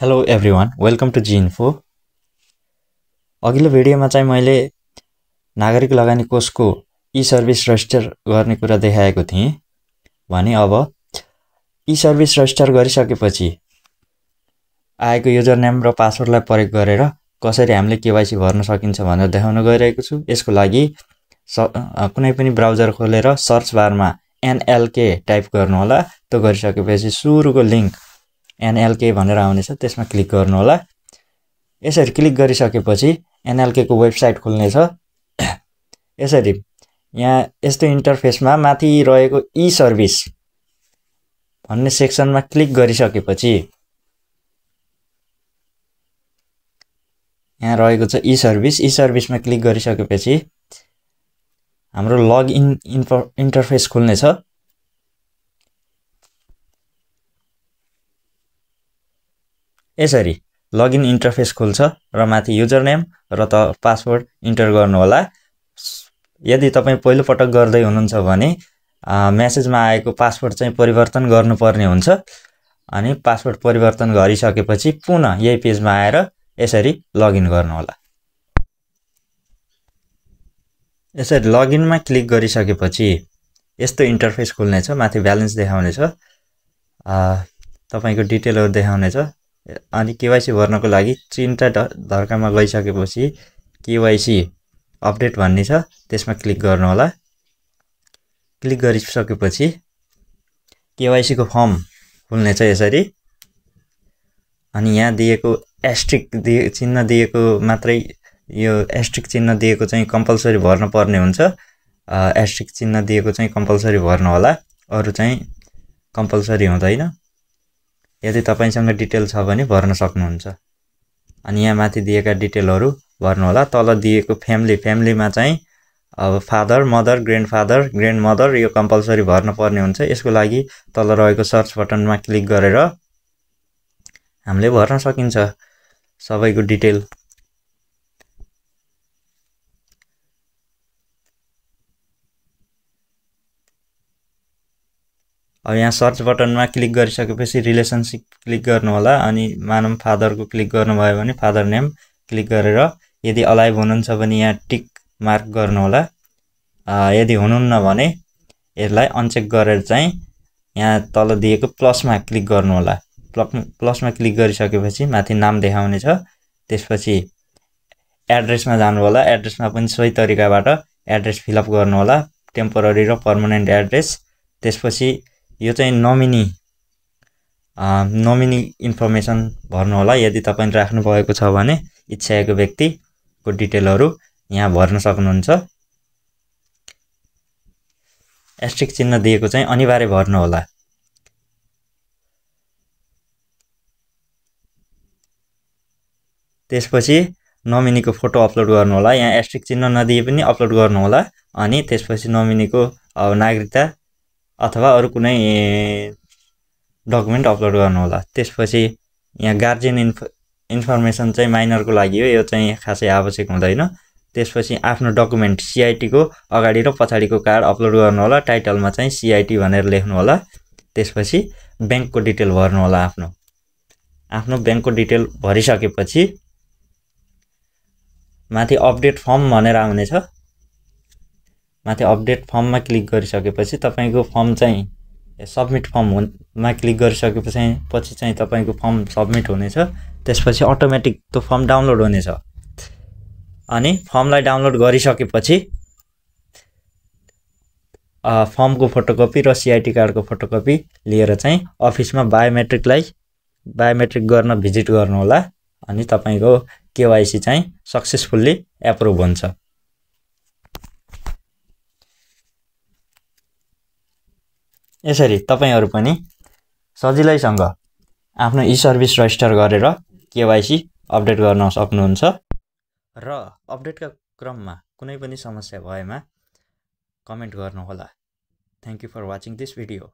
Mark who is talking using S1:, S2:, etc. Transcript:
S1: Hello everyone, welcome to जिइन्फो। अघिल्लो भिडियोमा चाहिँ मैले नागरिक लगानी कोषको ई सर्भिस रजिस्टर गर्ने कुरा देखाएको थिएँ भने अब ई सर्भिस रजिस्टर गरिसकेपछि आएको युजर नेम र पासवर्डलाई प्रयोग गरेर कसरी हामीले केवाइसी भर्न सकिन्छ भनेर देखाउन गइरहेको छु। यसको लागि कुनै पनि ब्राउजर खोलेर सर्च बारमा NLK टाइप गर्नु होला। त्यो गरिसकेपछि सुरुको लिंक NLK भनेर आउनेछ, त्यसमा क्लिक गर्नु होला। यसरी क्लिक गरिसकेपछि NLK को वेबसाइट खुल्नेछ। यसरी यहाँ यस्तो इन्टरफेसमा माथि रहेको ई सर्भिस भन्ने सेक्सनमा क्लिक गरिसकेपछि यहाँ रहेको छ ई सर्भिसमा क्लिक गरिसकेपछि हाम्रो लगइन इन्टरफेस खुल्नेछ। यसरी लगइन इन्टरफेस खुल्छ र माथि युजर नेम र पासवर्ड इन्टर गर्नु होला। यदि तपाई पहिलो पटक गर्दै हुनुहुन्छ भने मेसेजमा आएको पासवर्ड चाहिँ परिवर्तन गर्नुपर्ने हुन्छ अनि पासवर्ड परिवर्तन गरिसकेपछि पुनः यही पेजमा आएर यसरी लगइन गर्नु होला। यसरी लगइनमा क्लिक गरिसकेपछि यस्तो इन्टरफेस खुल्नेछ। माथि ब्यालेन्स देखाउनेछ, तपाईको डिटेलहरु देखाउनेछ अनि केवाइसी भर्नको लागि चिन्ता धर्कामा गइसकेपछि केवाइसी अपडेट भन्ने छ, त्यसमा क्लिक गर्नु होला। क्लिक गरिसकेपछि केवाइसी को फर्म खुल्नेछ यसरी। अनि यहाँ दिएको एस्ट्रिक चिन्ह दिएको मात्रै, यो एस्ट्रिक चिन्ह दिएको चाहिँ कम्पलसरी भर्न पर्ने हुन्छ। एस्ट्रिक चिन्ह दिएको चाहिँ कम्पलसरी भर्नु होला, अरु चाहिँ कम्पलसरी हुँदैन। यदि तपाईसँग डिटेल छ भने भर्न सक्नुहुन्छ। अनि यहाँ माथि दिएका डिटेलहरु भर्नु होला। तल दिएको फ्यामिलीमा चाहिँ अब फादर, मदर, ग्रान्डफादर, ग्रान्डमदर यो कम्पलसरी भर्न पर्ने हुन्छ। यसको लागि तल रहेको सर्च बटनमा क्लिक गरेर हामीले भर्न सकिन्छ सबैको डिटेल। अब यहाँ सर्च बटनमा क्लिक गरिसकेपछि रिलेसनशिप क्लिक गर्नु होला। अनि मानव फादरको क्लिक गर्नुभयो भने फादर नेम क्लिक गरेर यदि अलाइभ हुनुहुन्छ भने यहाँ टिक मार्क गर्नु होला। यदि हुनुहुन्न भने यसलाई अनचेक गरेर चाहिँ यहाँ तल दिएको प्लसमा क्लिक गर्नु होला। प्लसमा क्लिक गरिसकेपछि माथि नाम देखाउने छ। त्यसपछि एड्रेसमा जानु होला। एड्रेसमा पनि सोही तरिकाबाट एड्रेस फिलअप गर्नु होला, टेम्पोररी र पर्मनेन्ट एड्रेस। त्यसपछि यो चाहिँ नोमिनी इन्फर्मेसन भर्नु होला। यदि तपाईले राख्नु भएको छ भने इच्छाएको व्यक्तिको डिटेलहरु यहाँ भर्न सक्नुहुन्छ। एस्ट्रिक चिन्ह दिएको चाहिँ अनिवार्य भर्नु होला। त्यसपछि नोमिनीको फोटो अपलोड गर्नु होला। यहाँ एस्ट्रिक चिन्ह नदिए पनि अपलोड गर्नु होला। अनि त्यसपछि नोमिनीको नागरिकता अथवा अरु कुनै डकुमेन्ट अपलोड गर्नु होला। त्यसपछि यहाँ गार्जियन इन्फर्मेसन चाहिँ माइनरको लागि हो, यो चाहिँ खासै आवश्यक हुँदैन। त्यसपछि आफ्नो डकुमेन्ट CIT को अगाडि र पछाडिको कार्ड अपलोड गर्नु होला। टाइटलमा चाहिँ CIT भनेर लेख्नु होला। त्यसपछि बैंकको डिटेल भर्नु होला। आफ्नो बैंकको डिटेल भरिसकेपछि माथि अपडेट फर्म भनेर आउने छ। माथि अपडेट फर्ममा क्लिक गरिसकेपछि तपाईको फर्म चाहिँ सबमिट फर्ममा क्लिक गरिसकेपछि चाहिँ तपाईको फर्म सबमिट हुनेछ। त्यसपछि अटोमेटिक त्यो फर्म डाउनलोड हुनेछ। अनि फर्मलाई डाउनलोड गरिसकेपछि फर्मको फोटोकपी र CIT कार्डको फोटोकपी लिएर चाहिँ अफिसमा बायोमेट्रिक गर्न भिजिट गर्नु होला। अनि तपाईको केवाइसी चाहिँ सक्सेसफुल्ली एप्रुभ हुन्छ। यसरी तपाईहरु पनि सजिलैसँग आफ्नो ई सर्भिस रजिस्टर गरेर केवाइसी अपडेट गर्न सक्नुहुन्छ। र अपडेटका क्रममा कुनै पनि समस्या भएमा कमेन्ट गर्नु होला। Thank you for watching this video.